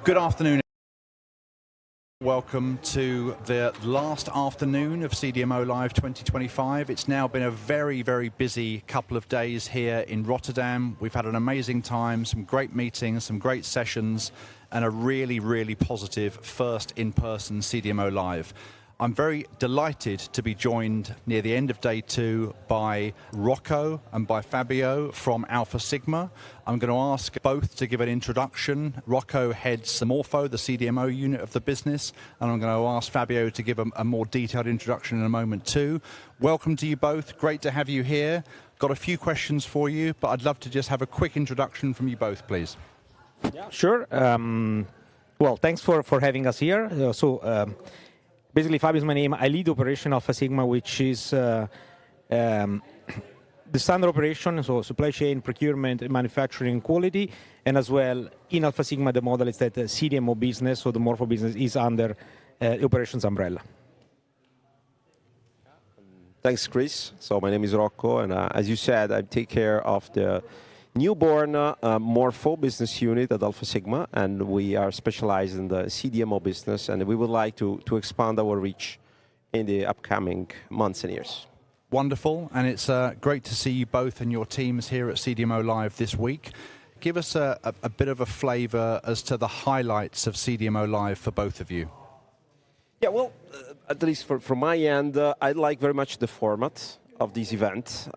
Good afternoon. Welcome to the last afternoon of CDMO Live 2025. It's now been a very, very busy couple of days here in Rotterdam. We've had an amazing time, some great meetings, some great sessions, and a really, really positive first in-person CDMO Live. I'm very delighted to be joined near the end of day 2 by Rocco and by Fabio from Alfasigma. I'm going to ask both to give an introduction. Rocco heads Morpho, the CDMO unit of the business, and I'm going to ask Fabio to give a more detailed introduction in a moment too. Welcome to you both. Great to have you here. Got a few questions for you, but I'd love to just have a quick introduction from you both, please. Yeah, sure. Well, thanks for having us here. Basically, Fabio is my name. I lead operation Alfasigma, which is the standard operation, so supply chain, procurement, manufacturing, quality, and as well in Alfasigma, the model is that the CDMO business, so the Morpho business, is under the operations umbrella. Thanks, Chris. So my name is Rocco, and as you said, I take care of the newborn Morpho business unit at Alfasigma, and we are specialized in the CDMO business, and we would like to expand our reach in the upcoming months and years. Wonderful, and it's great to see you both and your teams here at CDMO Live this week. Give us a bit of a flavor as to the highlights of CDMO Live for both of you. Yeah, well, at least from my end, I like very much the format of this event.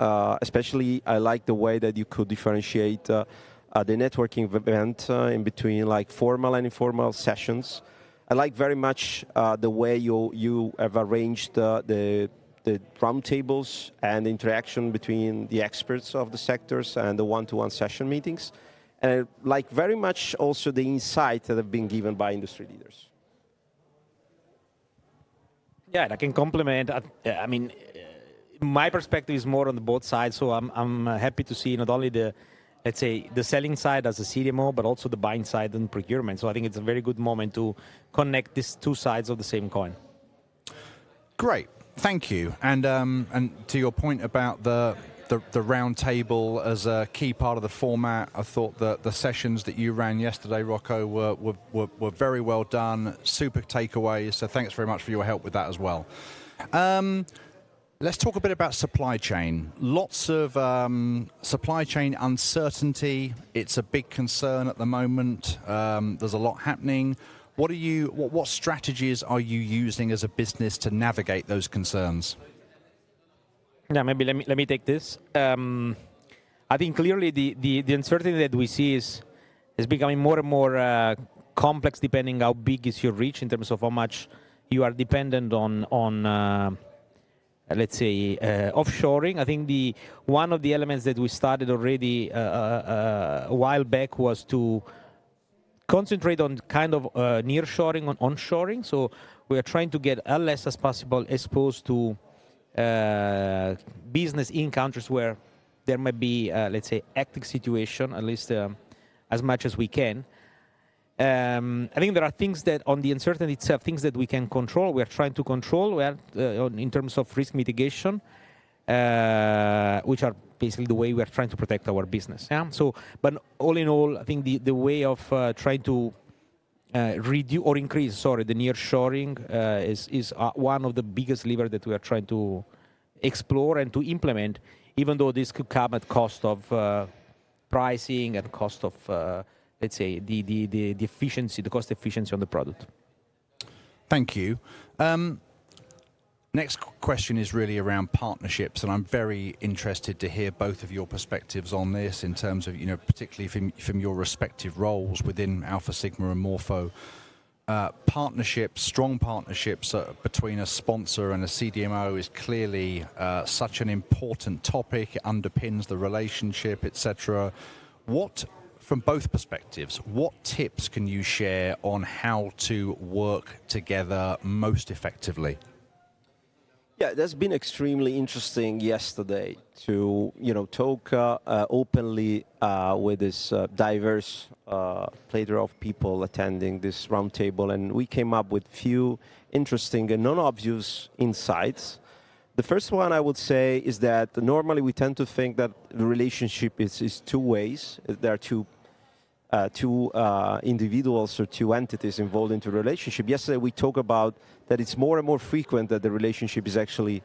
Especially, I like the way that you could differentiate the networking event in between like formal and informal sessions. I like very much the way you have arranged the round tables and the interaction between the experts of the sectors and the one-to-one session meetings. And I like very much also the insight that have been given by industry leaders. Yeah, and I can complement. I mean, my perspective is more on the both sides, so I'm happy to see not only the, let's say, the selling side as a CDMO, but also the buying side and procurement. So I think it's a very good moment to connect these two sides of the same coin. Great, thank you. And to your point about the round table as a key part of the format, I thought that the sessions that you ran yesterday, Rocco, were very well done, super takeaways. So thanks very much for your help with that as well. Let's talk a bit about supply chain. Lots of supply chain uncertainty. It's a big concern at the moment. There's a lot happening. What strategies are you using as a business to navigate those concerns? Yeah, maybe let me take this. I think clearly the uncertainty that we see is becoming more and more complex depending how big is your reach in terms of how much you are dependent on let's say, offshoring. I think one of the elements that we started already a while back was to concentrate on kind of nearshoring, on onshoring. So we are trying to get as less as possible exposed to business in countries where there might be, let's say, hectic situation, at least as much as we can. I think there are things that, on the uncertainty itself, things that we can control. We are trying to control in terms of risk mitigation, which are basically the way we are trying to protect our business. Yeah? So, but all in all, I think the way of trying to reduce or increase, the nearshoring is one of the biggest levers that we are trying to explore and to implement, even though this could come at cost of pricing and cost of let's say, the efficiency, the cost efficiency on the product. Thank you. Next question is really around partnerships, and I'm very interested to hear both of your perspectives on this in terms of, particularly from your respective roles within Alfasigma and Morpho. Partnerships, strong partnerships between a sponsor and a CDMO is clearly such an important topic. It underpins the relationship, etc. From both perspectives, what tips can you share on how to work together most effectively? Yeah, that's been extremely interesting yesterday to talk openly with this diverse plethora of people attending this roundtable, and we came up with few interesting and non-obvious insights. The first one I would say is that normally we tend to think that the relationship is two ways. There are two two individuals or two entities involved into a relationship. Yesterday we talked about that it's more and more frequent that the relationship is actually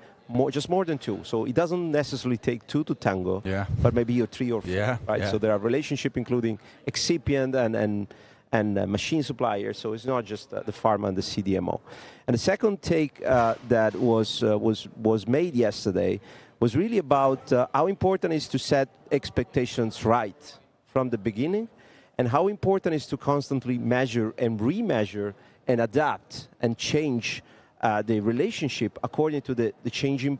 just more than two. So it doesn't necessarily take two to tango, but maybe a three or four, right? So there are relationships including excipient and machine suppliers. So it's not just the pharma and the CDMO. And the second take that was made yesterday was really about how important it is to set expectations right from the beginning, and how important it is to constantly measure and remeasure and adapt and change the relationship according to the changing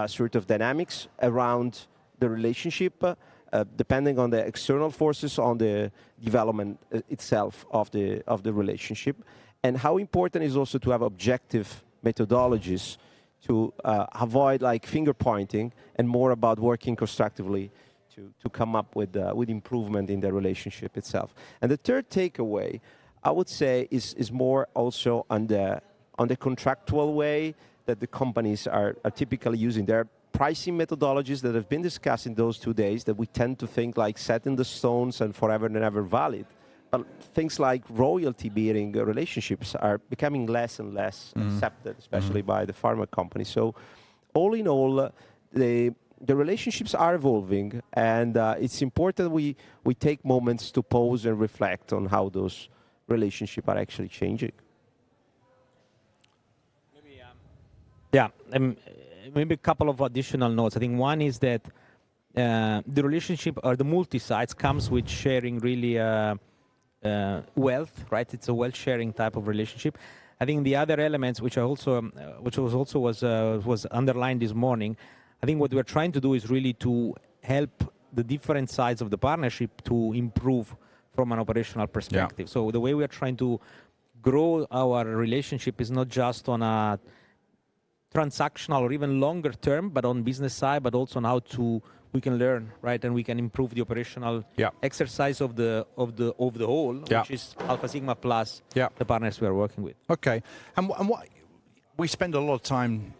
sort of dynamics around the relationship, depending on the external forces, on the development itself of the relationship, and how important it is also to have objective methodologies to avoid like finger pointing and more about working constructively to come up with improvement in the relationship itself. And the third takeaway, I would say, is more also on the contractual way that the companies are typically using. There are pricing methodologies that have been discussed in those 2 days that we tend to think like set in the stones and forever and ever valid. But things like royalty-bearing relationships are becoming less and less accepted, especially by the pharma companies. So all in all, the relationships are evolving, and it's important we take moments to pause and reflect on how those relationships are actually changing. Maybe a couple of additional notes. I think one is that the relationship or the multi-sites comes with sharing really wealth, right? It's a wealth-sharing type of relationship. I think the other elements, which was underlined this morning, I think what we're trying to do is really to help the different sides of the partnership to improve from an operational perspective. So the way we are trying to grow our relationship is not just on a transactional or even longer term, but on business side, but also on how we can learn, right, and we can improve the operational exercise of the whole, which is Alfasigma plus the partners we are working with. Okay, and what we spend a lot of time,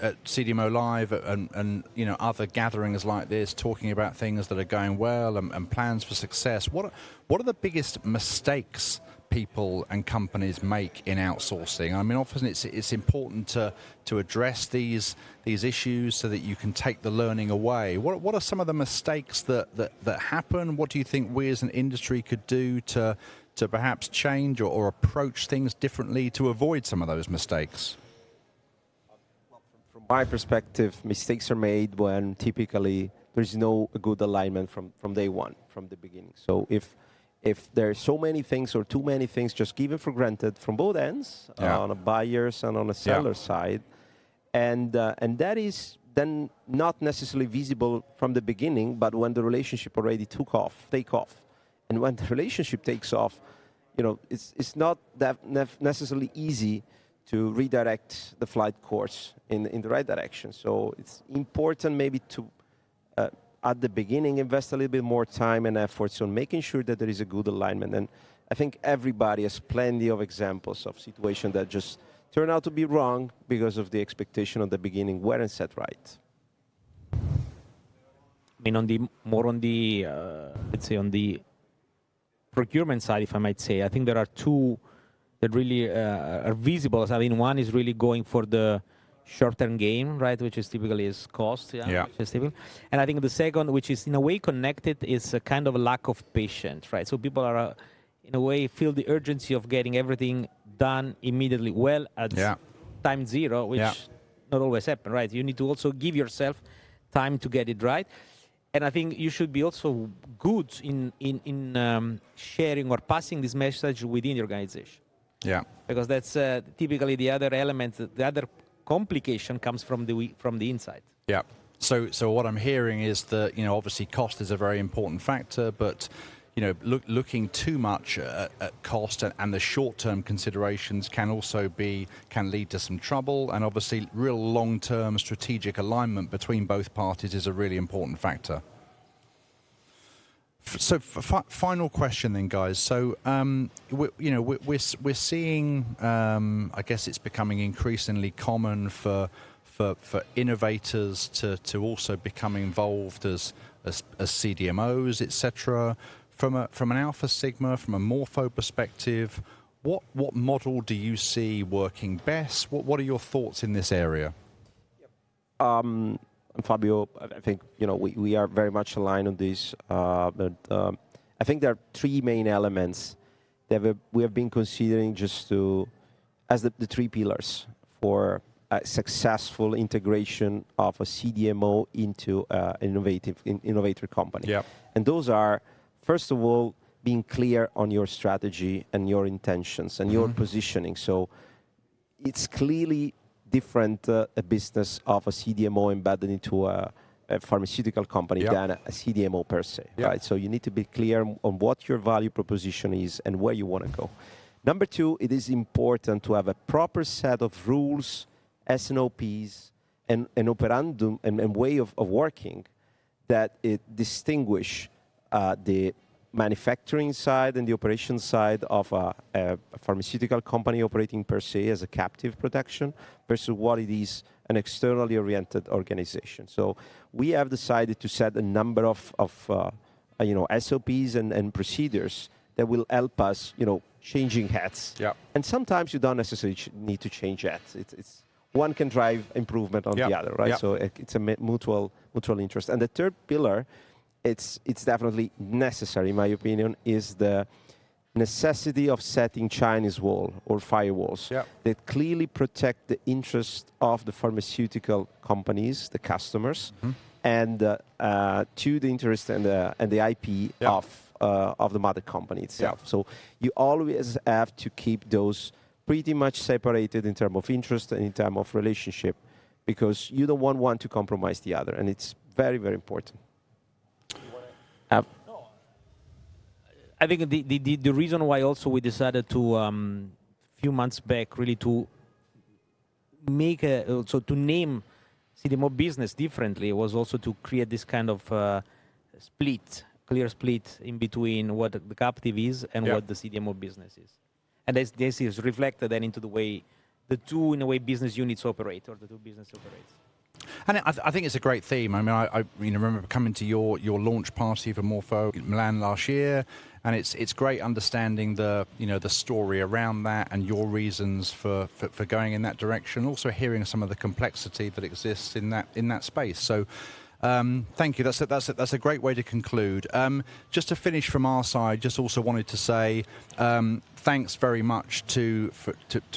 at CDMO Live and other gatherings like this, talking about things that are going well and plans for success. What are the biggest mistakes people and companies make in outsourcing? I mean, often it's important to address these issues so that you can take the learning away. What are some of the mistakes that happen? What do you think we as an industry could do to perhaps change or approach things differently to avoid some of those mistakes? From my perspective, mistakes are made when typically there's no good alignment from day one, from the beginning. So if there are so many things or too many things just given for granted from both ends, on a buyer's and on a seller's side, and that is then not necessarily visible from the beginning, but when the relationship already take off. And when the relationship takes off, it's not that necessarily easy to redirect the flight course in the right direction. So it's important maybe to, at the beginning, invest a little bit more time and efforts on making sure that there is a good alignment. And I think everybody has plenty of examples of situations that just turn out to be wrong because of the expectation at the beginning weren't set right. I mean, on the let's say on the procurement side, if I might say, I think there are two that really are visible. I mean, one is really going for the short-term game, right, which is typically is cost, which is typical. And I think the second, which is in a way connected, is a kind of a lack of patience, right? So people are, in a way, feel the urgency of getting everything done immediately well at time zero, which not always happen, right? You need to also give yourself time to get it right. And I think you should be also good in sharing or passing this message within the organization. Yeah, because that's typically the other element. The other complication comes from the inside. Yeah. So what I'm hearing is that obviously cost is a very important factor, but looking too much at cost and the short-term considerations can lead to some trouble. And obviously, real long-term strategic alignment between both parties is a really important factor. So, final question then, guys. So, we're seeing. I guess it's becoming increasingly common for innovators to also become involved as CDMOs, etc. from an Alfasigma, from a Morpho perspective, what model do you see working best? What are your thoughts in this area? Fabio, I think we are very much aligned on this. But I think there are three main elements that we have been considering as the three pillars for a successful integration of a CDMO into an innovator company. Yep. And those are, first of all, being clear on your strategy and your intentions and your positioning. So it's clearly different a business of a CDMO embedded into a pharmaceutical company than a CDMO per se, right? So you need to be clear on what your value proposition is and where you want to go. Number two, it is important to have a proper set of rules, SNOPs, and operandum and way of working that it distinguish the manufacturing side and the operation side of a pharmaceutical company operating per se as a captive production versus what it is an externally oriented organization. So we have decided to set a number of SOPs and procedures that will help us, changing hats. Yeah. And sometimes you don't necessarily need to change hats. It's one can drive improvement on the other, right? Yeah. So it's a mutual interest. And the third pillar, it's definitely necessary, in my opinion, is the necessity of setting Chinese wall or firewalls that clearly protect the interest of the pharmaceutical companies, the customers, and to the interest and the IP of the mother company itself. Yeah. So you always have to keep those pretty much separated in terms of interest and in terms of relationship, because you don't want one to compromise the other, and it's very, very important. I think the reason why also we decided to few months back really to make to name CDMO business differently was also to create this kind of clear split in between what the captive is and what the CDMO business is, and this is reflected then into the way the two in a way business units operate, or the two business operates. And I think it's a great theme. I mean, I remember coming to your launch party for Morpho in Milan last year, and it's great understanding the story around that and your reasons for going in that direction. Also hearing some of the complexity that exists in that space. So. Thank you. That's a great way to conclude. Just to finish from our side, just also wanted to say thanks very much to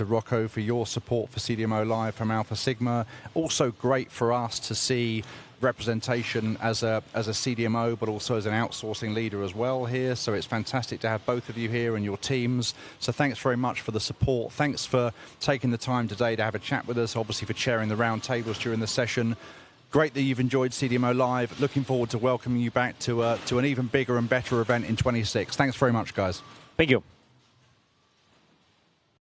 Rocco for your support for CDMO Live from Alfasigma. Also great for us to see representation as a CDMO, but also as an outsourcing leader as well here. So it's fantastic to have both of you here and your teams. So thanks very much for the support. Thanks for taking the time today to have a chat with us, obviously for chairing the round tables during the session. Great that you've enjoyed CDMO Live. Looking forward to welcoming you back to an even bigger and better event in 26. Thanks very much, guys. Thank you.